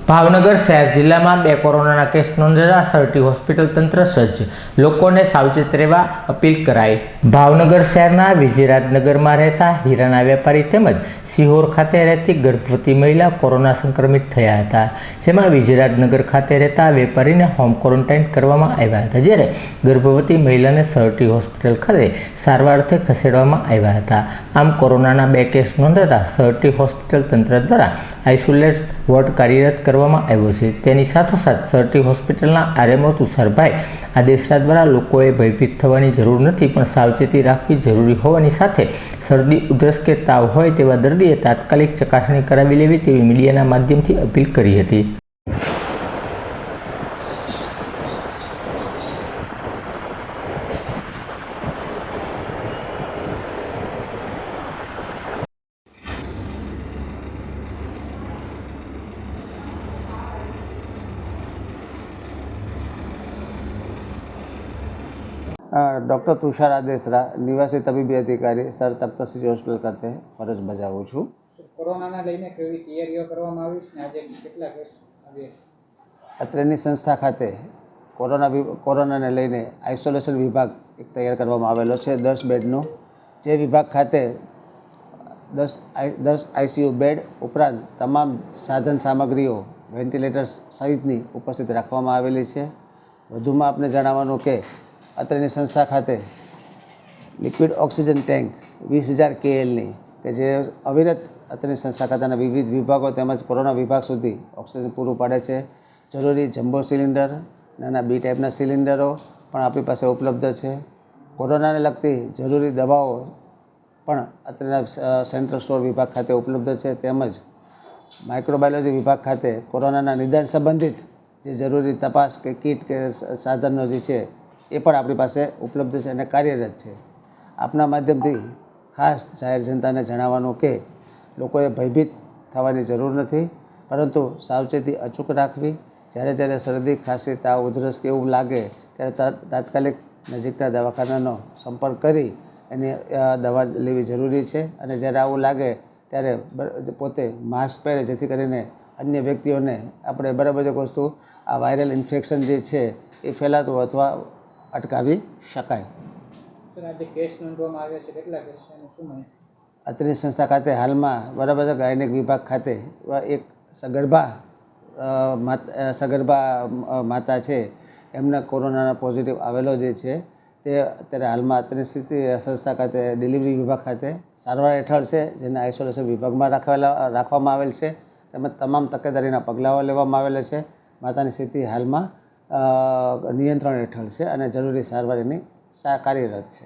ભાવનગર શહેર જિલ્લામાં 2 કોરોનાના કેસ નોંધાતા સરટી હોસ્પિટલ તંત્ર સજ્જ, લોકોને સાવચેત રહેવા અપીલ કરાઈ। ભાવનગર શહેરના વિજયરાજનગરમાં રહેતા હીરાના વેપારી તેમજ સિહોર ખાતે રહેતી ગર્ભવતી મહિલા કોરોના સંક્રમિત થયા હતા, જેમાં વિજયરાજનગર ખાતે રહેતા વેપારીને હોમ ક્વોરન્ટાઇન કરવામાં આવ્યા હતા, જ્યારે ગર્ભવતી મહિલાને સરટી હોસ્પિટલ ખાતે સારવાર અર્થે ખસેડવામાં આવ્યા હતા। આમ કોરોનાના 2 કેસ નોંધાતા સરટી હોસ્પિટલ તંત્ર દ્વારા આઇસોલેટ વોર્ડ કાર્યરત કરવામાં આવ્યો છે। તેની સાથોસાથ સરટી હોસ્પિટલના આરએમઓ તુષારભાઈ આદેશરા દ્વારા લોકોએ ભયભીત થવાની જરૂર નથી, પણ સાવચેતી રાખવી જરૂરી હોવાની સાથે શરદી, ઉધરસ કે તાવ હોય તેવા દર્દીએ તાત્કાલિક ચકાસણી કરાવી લેવી તેવી મીડિયાના માધ્યમથી અપીલ કરી હતી। डॉक्टर तुषार आदेशरा, निवासी तबीबी अधिकारी, सर तख्तश्री હોસ્પિટલ ખાતે ફરજ બજાવું છું। કોરોનાના લઈને કેવી તૈયારીઓ કરવામાં આવી છે ને આજે કેટલા કેસ આવ્યા? અત્રેની સંસ્થા ખાતે કોરોનાને લઈને આઇસોલેશન વિભાગ એક તૈયાર કરવામાં આવેલો છે 10 બેડનો, જે વિભાગ ખાતે 10 આઈસીયુ બેડ ઉપરાંત તમામ સાધન સામગ્રીઓ, વેન્ટિલેટર્સ સહિતની ઉપસ્થિત રાખવામાં આવેલી છે। વધુમાં આપને જણાવવાનું કે અત્રેની સંસ્થા ખાતે લિક્વિડ ઓક્સિજન ટેન્ક 20,000 KLની કે જે અવિરત અત્રેની સંસ્થા ખાતાના વિવિધ વિભાગો તેમજ કોરોના વિભાગ સુધી ઓક્સિજન પૂરું પાડે છે। જરૂરી જમ્બો સિલિન્ડર, નાના B ટાઈપના સિલિન્ડરો પણ આપણી પાસે ઉપલબ્ધ છે। કોરોનાને લગતી જરૂરી દવાઓ પણ અત્રેના સેન્ટ્રલ સ્ટોર વિભાગ ખાતે ઉપલબ્ધ છે, તેમજ માઇક્રોબાયોલોજી વિભાગ ખાતે કોરોનાના નિદાન સંબંધિત જે જરૂરી તપાસ કે કીટ કે સાધનો જે છે એ પણ આપણી પાસે ઉપલબ્ધ છે અને કાર્યરત છે। આપના માધ્યમથી ખાસ જાહેર જનતાને જણાવવાનું કે લોકોએ ભયભીત થવાની જરૂર નથી, પરંતુ સાવચેતી અચૂક રાખવી। જ્યારે શરદી, ખાંસી, તાવ, ઉધરસ કે એવું લાગે ત્યારે તાત્કાલિક નજીકના દવાખાનાનો સંપર્ક કરી એની દવા લેવી જરૂરી છે, અને જ્યારે આવું લાગે ત્યારે પોતે માસ્ક પહેરે, જેથી કરીને અન્ય વ્યક્તિઓને આપણે બરાબર એક વસ્તુ આ વાયરલ ઇન્ફેક્શન જે છે એ ફેલાતું અથવા અટકાવી શકાય। આજે કેસ નોંધવામાં આવ્યા છે, કેટલા કેસ છે અને શું માહિતી? અત્રેની સંસ્થા ખાતે હાલમાં બરાબર ગાયનેક વિભાગ ખાતે એક સગર્ભા માતા છે, એમને કોરોનાના પોઝિટિવ આવેલો જે છે તે અત્યારે હાલમાં અત્રેની સંસ્થા ખાતે ડિલિવરી વિભાગ ખાતે સારવાર હેઠળ છે, જેને આઇસોલેશન વિભાગમાં રાખવામાં આવેલ છે, તેમજ તમામ તકેદારીના પગલાઓ લેવામાં આવેલા છે। માતાની સ્થિતિ હાલમાં નિયંત્રણ હેઠળ છે અને જરૂરી સારવાર એની કાર્યરત છે।